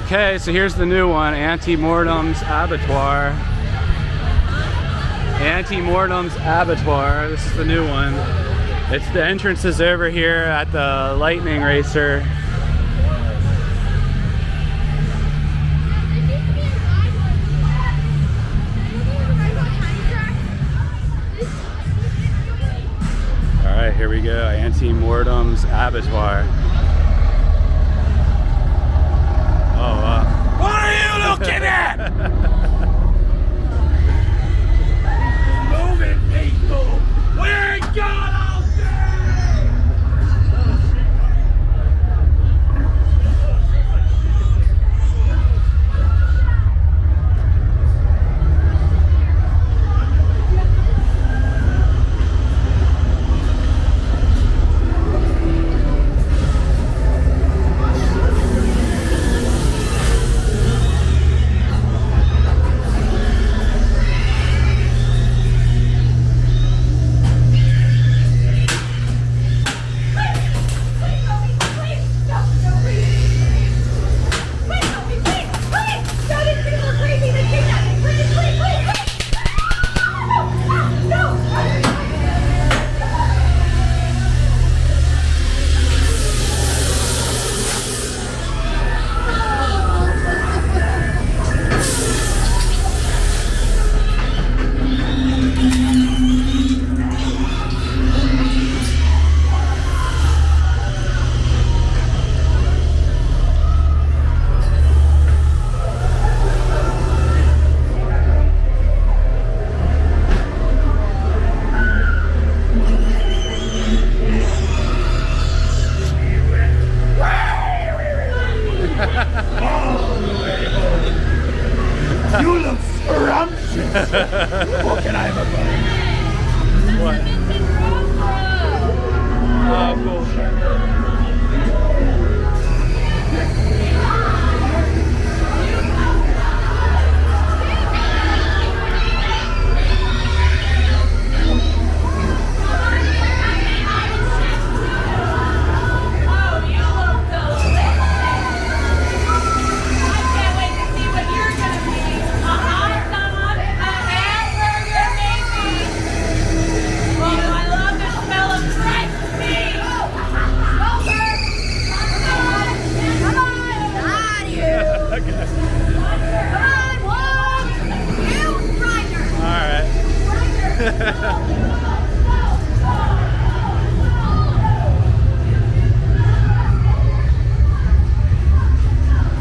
Okay, so here's the new one, Anti-Mortem's Abattoir. Anti-Mortem's Abattoir, this is the new one. It's the entrance is over here at the Lightning Racer. All right, here we go, Anti-Mortem's Abattoir. Oh, wow. What are you looking at? Move it, people! We ain't got all day! You look scrumptious! What can I have a bite? What? Oh, cool.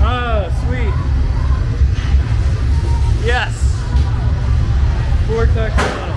Oh, sweet. Yes. Vortex model.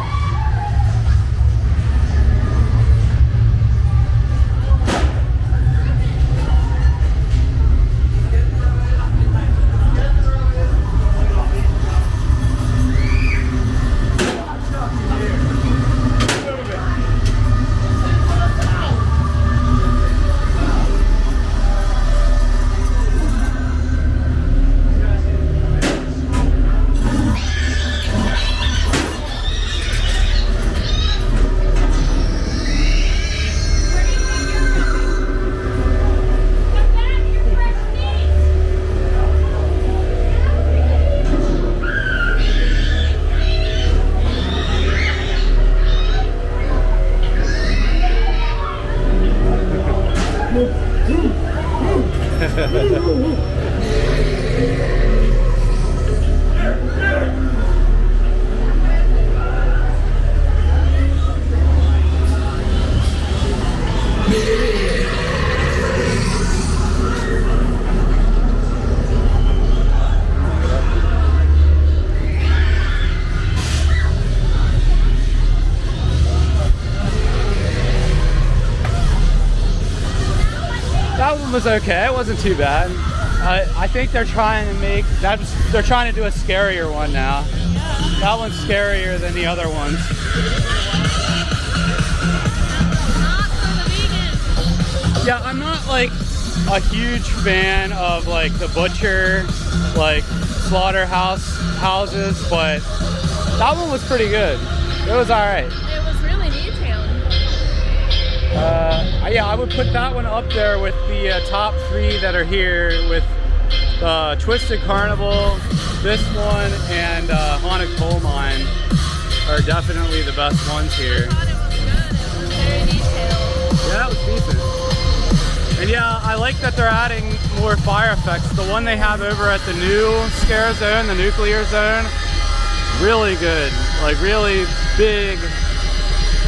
That one was okay. It wasn't too bad. I think they're trying to make they're trying to do a scarier one now. That one's scarier than the other ones. Yeah, I'm not like a huge fan of like the butcher, like slaughterhouse houses, but that one was pretty good. It was all right. It was really detailed. Yeah, I would put that one up there with the top three that are here with Twisted Carnival, this one, and Haunted Coal Mine are definitely the best ones here. I thought it was good. It was very detailed. Yeah, that was decent. And yeah, I like that they're adding more fire effects. The one they have over at the new scare zone, the nuclear zone, really good. Like really big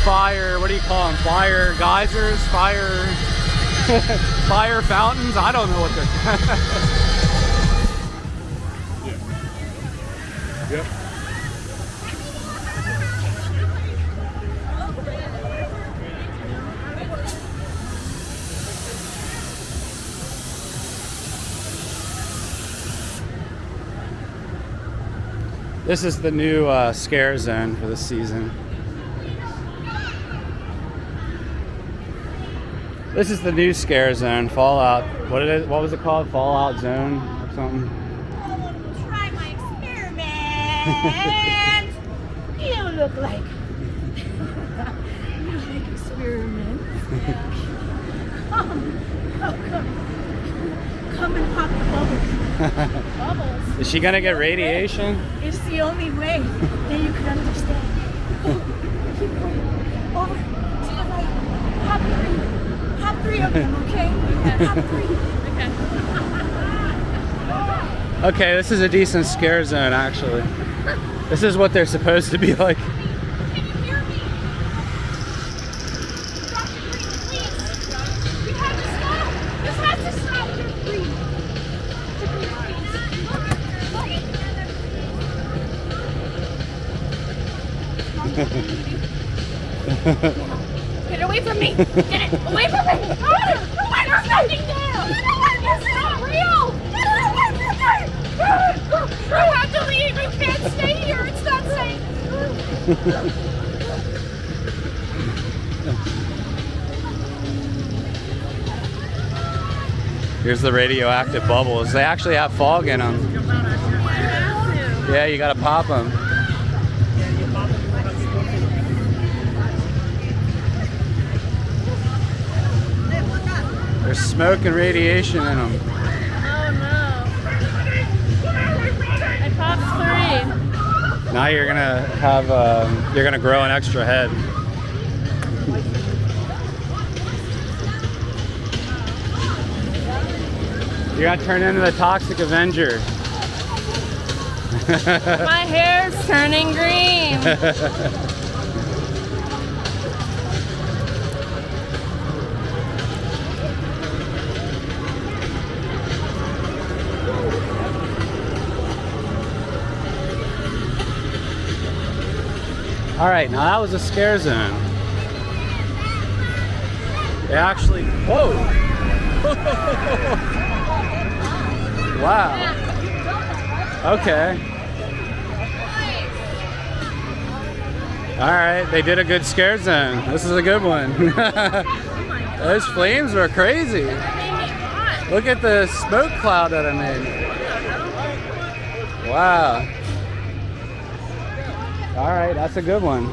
fire, what do you call them? Fire geysers, fire, fire fountains? I don't know what they're Yep. This is the new scare zone for this season. This is the new scare zone, Fallout. What was it called? Fallout Zone or something? Try my experiment. You look like experiment. Come and pop the bubbles. Bubbles. Is she gonna get radiation? It's the only way that you can understand. Keep going. Over to the right. Hop three. Hop three of them, okay? Hop three. Okay. Okay, this is a decent scare zone actually. This is what they're supposed to be like. Can you hear me? Dr. Green, please. You have to stop. This has to stop, Dr. Green. Get away from me! Get it away from me! There's nothing there! It's not real! Get it away from me! You have to leave! You can't stay here! It's not safe! Here's the radioactive bubbles. They actually have fog in them. Yeah, you gotta pop them. There's smoke and radiation in them. Oh no. I popped 3. Now you're gonna have, you're gonna grow an extra head. You're gonna turn into the Toxic Avenger. My hair's turning green. All right, now that was a scare zone. They actually, whoa! Wow. Okay. All right, they did a good scare zone. This is a good one. Those flames were crazy. Look at the smoke cloud that I made. Wow. All right, that's a good one.